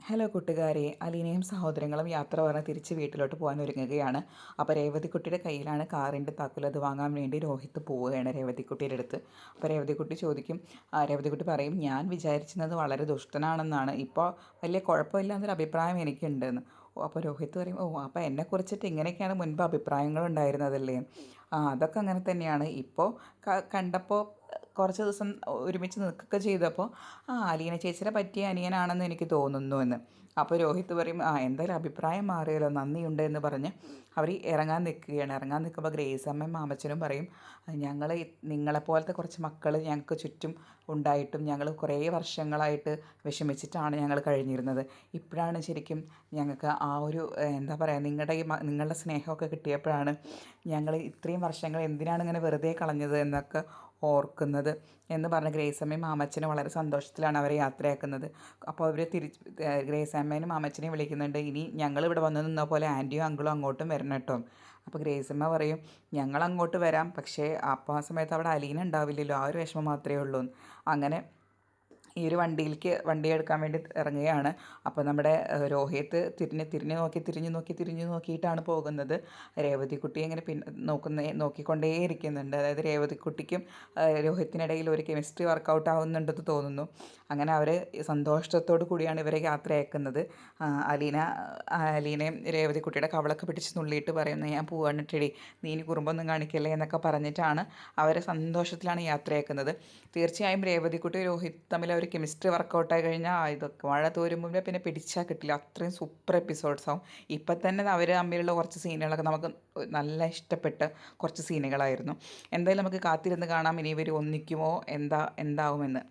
Hello കൂട്ടുകാരെ, അലീനയും സഹോദരങ്ങളും യാത്ര പറഞ്ഞ് തിരിച്ച് വീട്ടിലോട്ട് പോകാൻ ഒരുങ്ങുകയാണ്. അപ്പോൾ രേവതിക്കുട്ടിയുടെ കയ്യിലാണ് കാറിൻ്റെ താക്കോൽ. അത് വാങ്ങാൻ വേണ്ടി രോഹിത്ത് പോവുകയാണ് രേവതിക്കുട്ടിയുടെ അടുത്ത്. അപ്പോൾ രേവതിക്കുട്ടി ചോദിക്കും, രേവതിക്കുട്ടി പറയും, ഞാൻ വിചാരിച്ചിരുന്നത് വളരെ ദുഷ്ടനാണെന്നാണ്, ഇപ്പോൾ വലിയ കുഴപ്പമില്ലാന്നൊരു അഭിപ്രായം എനിക്കുണ്ടെന്ന്. അപ്പോൾ രോഹിത്ത് പറയും, അപ്പോൾ എന്നെക്കുറിച്ചിട്ട് ഇങ്ങനെയൊക്കെയാണ് മുൻപ് അഭിപ്രായങ്ങളുണ്ടായിരുന്നതല്ലേ? അതൊക്കെ അങ്ങനെ തന്നെയാണ്. ഇപ്പോൾ കണ്ടപ്പോൾ കുറച്ച് ദിവസം ഒരുമിച്ച് നിൽക്കുകയൊക്കെ ചെയ്തപ്പോൾ അലീന ചേച്ചിയുടെ പറ്റിയ അനിയനാണെന്ന് എനിക്ക് തോന്നുന്നു എന്ന്. അപ്പോൾ രോഹിത്ത് പറയും, എന്തായാലും അഭിപ്രായം മാറിയല്ലോ, നന്ദിയുണ്ട് എന്ന് പറഞ്ഞ് അവർ ഇറങ്ങാൻ നിൽക്കുകയാണ്. ഇറങ്ങാൻ നിൽക്കുമ്പോൾ ഗ്രേസ് അമ്മയും മാമച്ചനും പറയും, ഞങ്ങൾ നിങ്ങളെപ്പോലത്തെ കുറച്ച് മക്കൾ ഞങ്ങൾക്ക് ചുറ്റും ഉണ്ടായിട്ടും ഞങ്ങൾ കുറേ വർഷങ്ങളായിട്ട് വിഷമിച്ചിട്ടാണ് ഞങ്ങൾ കഴിഞ്ഞിരുന്നത്. ഇപ്പോഴാണ് ശരിക്കും ഞങ്ങൾക്ക് ആ ഒരു എന്താ പറയുക, നിങ്ങളുടെ സ്നേഹമൊക്കെ കിട്ടിയപ്പോഴാണ് ഞങ്ങൾ ഇത്രയും വർഷങ്ങൾ എന്തിനാണ് ഇങ്ങനെ വെറുതെ കളഞ്ഞത് എന്നൊക്കെ ഓർക്കുന്നത് എന്ന് പറഞ്ഞ് ഗ്രേസമ്മയും മാമച്ചനും വളരെ സന്തോഷത്തിലാണ് അവരെ യാത്രയാക്കുന്നത്. അപ്പോൾ അവർ ഗ്രേസ് അമ്മേനും മാമച്ചനെയും വിളിക്കുന്നുണ്ട്, ഇനി ഞങ്ങളിവിടെ വന്ന് നിന്ന പോലെ ആൻറ്റിയും അങ്കിളും അങ്ങോട്ടും വരണം കേട്ടോ. അപ്പോൾ ഗ്രേസമ്മ പറയും, ഞങ്ങൾ അങ്ങോട്ട് വരാം, പക്ഷേ അപ്പോൾ ആ സമയത്ത് അവിടെ അലീന ഉണ്ടാവില്ലല്ലോ, ആ ഒരു വിഷമം മാത്രമേ ഉള്ളൂ. അങ്ങനെ ഈ ഒരു വണ്ടി എടുക്കാൻ വേണ്ടി ഇറങ്ങുകയാണ്. അപ്പോൾ നമ്മുടെ രോഹിത്ത് തിരിഞ്ഞു നോക്കിയിട്ടാണ് പോകുന്നത്. രേവതിക്കുട്ടി ഇങ്ങനെ നോക്കിക്കൊണ്ടേ ഇരിക്കുന്നുണ്ട്. അതായത് രേവതിക്കുട്ടിക്കും രോഹിത്തിനിടയിൽ ഒരു കെമിസ്ട്രി വർക്കൗട്ട് ആവുന്നുണ്ടെന്ന് തോന്നുന്നു. അങ്ങനെ അവർ സന്തോഷത്തോടു കൂടിയാണ് ഇവരെ യാത്രയാക്കുന്നത്. അലീനയും രേവതിക്കുട്ടിയുടെ കവളൊക്കെ പിടിച്ച് നുള്ളിയിട്ട് പറയുന്നത്, ഞാൻ പോവാണിട്ടടി, നീ ഇനി കുറുമ്പൊന്നും കാണിക്കല്ലേ എന്നൊക്കെ പറഞ്ഞിട്ടാണ് അവരെ സന്തോഷത്തിലാണ് യാത്രയാക്കുന്നത്. തീർച്ചയായും രേവതിക്കുട്ടി രോഹിത് തമ്മിൽ ഒരു കെമിസ്ട്രി വർക്കൗട്ടായി കഴിഞ്ഞാൽ ഇതൊക്കെ മഴ തോരുമ്പോൾ പിന്നെ പിടിച്ചാൽ കിട്ടില്ല, അത്രയും സൂപ്പർ എപ്പിസോഡ്സ് ആവും. ഇപ്പം തന്നെ അവർ തമ്മിലുള്ള കുറച്ച് സീനുകളൊക്കെ നമുക്ക് നല്ല ഇഷ്ടപ്പെട്ട കുറച്ച് സീനുകളായിരുന്നു. എന്തായാലും നമുക്ക് കാത്തിരുന്ന് കാണാം ഇനി ഇവർ ഒന്നിക്കുമോ എന്താവുമെന്ന്.